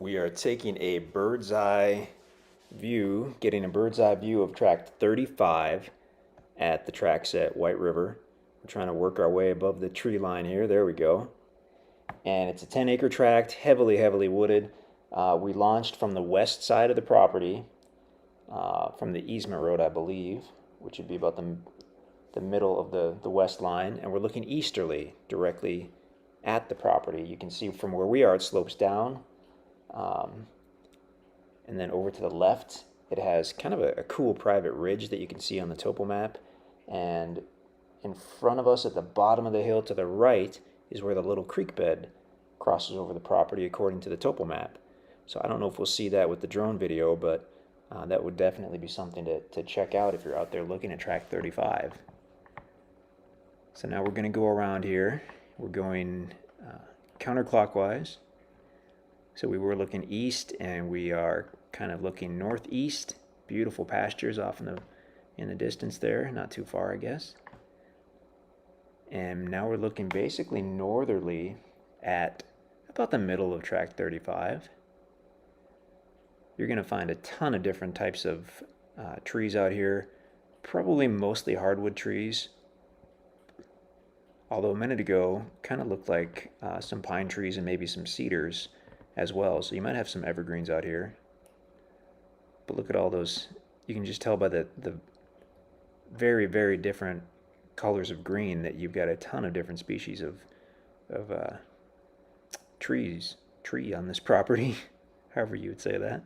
We are taking a bird's eye view, getting a bird's eye view of tract 35 at the Tracts at White River. We're trying to work our way above the tree line here. There we go. And it's a 10-acre tract, heavily wooded. We launched from the west side of the property, from the easement road, I believe, which would be about the middle of the west line, and we're looking easterly directly at the property. You can see from where we are, it slopes down. And then over to the left, it has kind of a cool private ridge that you can see on the topo map. And in front of us at the bottom of the hill to the right is where the little creek bed crosses over the property according to the topo map. So I don't know if we'll see that with the drone video, but that would definitely be something to check out if you're out there looking at tract 35. So now we're going to go around here. We're going counterclockwise. So we were looking east, and we are kind of looking northeast. Beautiful pastures off in the distance there, not too far, I guess. And now we're looking basically northerly at about the middle of tract 35. You're going to find a ton of different types of trees out here, probably mostly hardwood trees. Although a minute ago, kind of looked like some pine trees and maybe some cedars as well. So you might have some evergreens out here. But look at all those. You can just tell by the very different colors of green that you've got a ton of different species of tree on this property, however you would say that.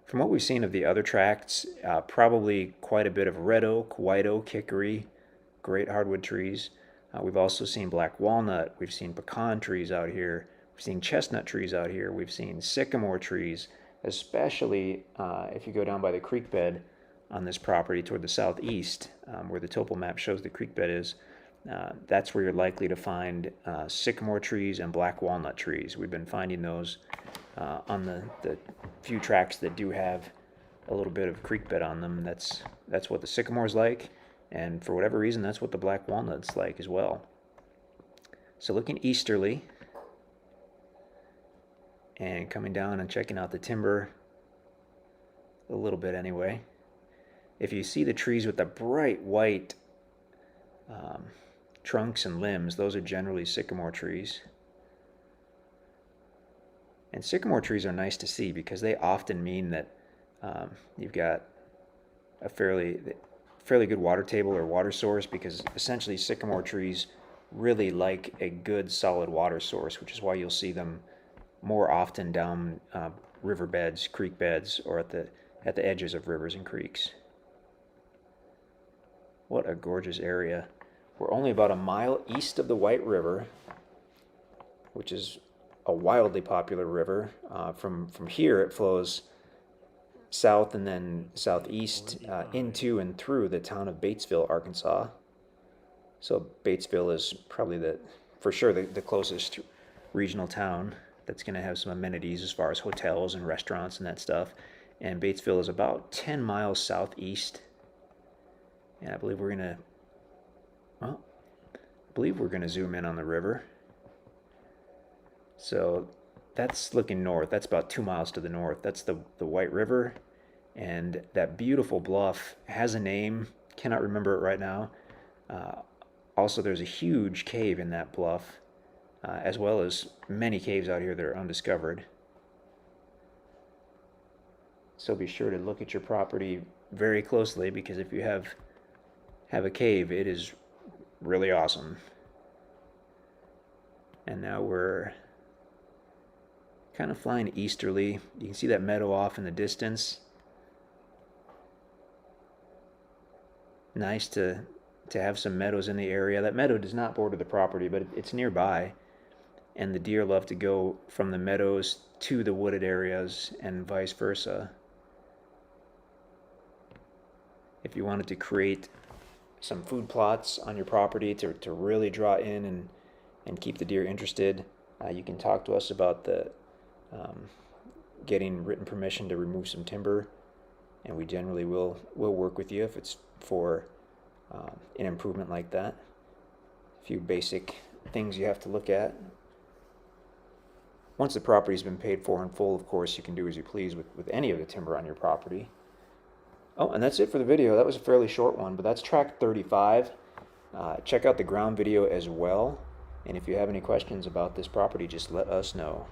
From what we've seen of the other tracts, probably quite a bit of red oak, white oak, hickory, great hardwood trees. We've also seen black walnut. We've seen pecan trees out here. We've seen chestnut trees out here. We've seen sycamore trees, especially if you go down by the creek bed on this property toward the southeast, where the topo map shows the creek bed is. That's where you're likely to find sycamore trees and black walnut trees. We've been finding those on the few tracts that do have a little bit of creek bed on them. That's what the sycamore's like, and for whatever reason, that's what the black walnut's like as well. So looking easterly and coming down and checking out the timber a little bit anyway. If you see the trees with the bright white trunks and limbs, those are generally sycamore trees. And sycamore trees are nice to see because they often mean that you've got a fairly good water table or water source, because essentially sycamore trees really like a good solid water source, which is why you'll see them more often down river beds, creek beds, or at the edges of rivers and creeks. What a gorgeous area. We're only about a mile east of the White River, which is a wildly popular river. From here, it flows south and then southeast into and through the town of Batesville, Arkansas. So Batesville is probably for sure the closest regional town that's going to have some amenities as far as hotels and restaurants and that stuff. And Batesville is about 10 miles southeast. And I believe we're going to zoom in on the river. So that's looking north. That's about 2 miles to the north. That's the White River. And that beautiful bluff has a name. Cannot remember it right now. Also, there's a huge cave in that bluff, as well as many caves out here that are undiscovered. So be sure to look at your property very closely, because if you have a cave, it is really awesome. And now we're kind of flying easterly. You can see that meadow off in the distance. Nice to have some meadows in the area. That meadow does not border the property, but it's nearby. And the deer love to go from the meadows to the wooded areas and vice versa. If you wanted to create some food plots on your property to really draw in and keep the deer interested, you can talk to us about getting written permission to remove some timber, and we generally will work with you if it's for an improvement like that. A few basic things you have to look at. Once the property's been paid for in full, of course, you can do as you please with any of the timber on your property. Oh, and that's it for the video. That was a fairly short one, but that's tract 35. Check out the ground video as well. And if you have any questions about this property, just let us know.